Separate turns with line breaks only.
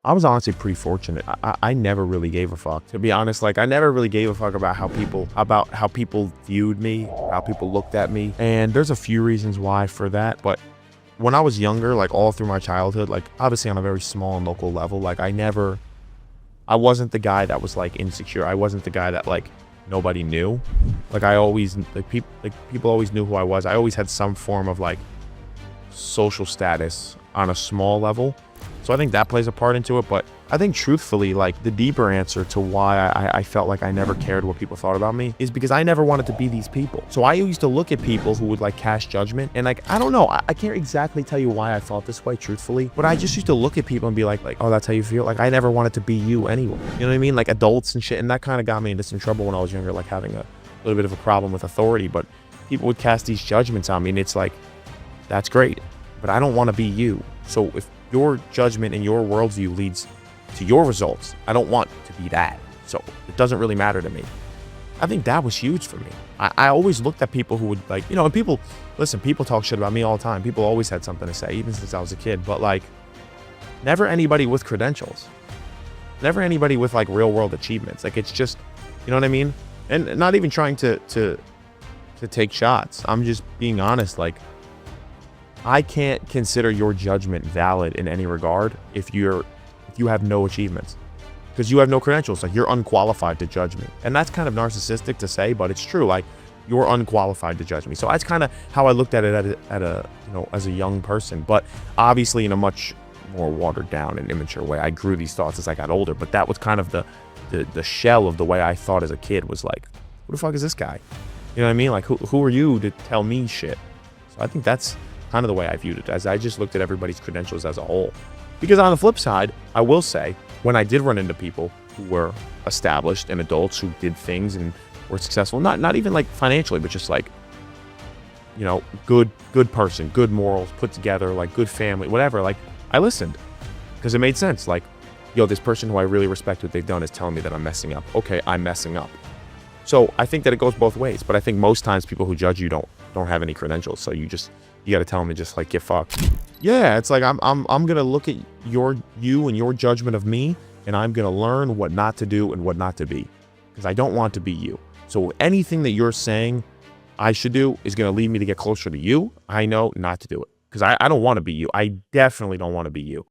I was honestly pretty fortunate. I never really gave a fuck, to be honest. Like, I never really gave a fuck about how people viewed me, how people looked at me. And there's a few reasons why for that. But when I was younger, like all through my childhood, like obviously on a very small and local level, like I wasn't the guy that was like insecure. I wasn't the guy that like nobody knew. Like people always knew who I was. I always had some form of like social status on a small level. So I think that plays a part into it. But I think truthfully, like the deeper answer to why I felt like I never cared what people thought about me is because I never wanted to be these people. So I used to look at people who would like cast judgment, and like, I don't know, I can't exactly tell you why I thought this way truthfully, but I just used to look at people and be like, oh, that's how you feel? Like, I never wanted to be you anyway. You know what I mean? Like adults and shit. And that kind of got me into some trouble when I was younger, like having a little bit of a problem with authority. But people would cast these judgments on me, and it's like, that's great, but I don't want to be you. So if your judgment and your worldview leads to your results, I don't want to be that. So it doesn't really matter to me. I think that was huge for me. I always looked at people who would like, you know, and people, listen, people talk shit about me all the time. People always had something to say, even since I was a kid. But like, never anybody with credentials. Never anybody with like real world achievements. Like, it's just, you know what I mean? And not even trying to take shots. I'm just being honest. Like, I can't consider your judgment valid in any regard if you have no achievements, because you have no credentials. Like, you're unqualified to judge me. And that's kind of narcissistic to say, but it's true. Like, you're unqualified to judge me. So that's kind of how I looked at it at a you know, as a young person, but obviously in a much more watered down and immature way. I grew these thoughts as I got older, but that was kind of the shell of the way I thought as a kid, was like, who the fuck is this guy? You know what I mean? Like, who are you to tell me shit? So I think that's kind of the way I viewed it, as I just looked at everybody's credentials as a whole. Because on the flip side, I will say, when I did run into people who were established and adults who did things and were successful, not even like financially, but just like, you know, good person, good morals, put together, like good family, whatever, like I listened because it made sense. Like, yo, this person who I really respect what they've done is telling me that I'm messing up. Okay, I'm messing up. So I think that it goes both ways, but I think most times people who judge you don't have any credentials. So you got to tell them to just like get fucked. Yeah, it's like I'm gonna look at you and your judgment of me, and I'm gonna learn what not to do and what not to be, because I don't want to be you. So anything that you're saying I should do is gonna lead me to get closer to you. I know not to do it, because I don't want to be you. I definitely don't want to be you.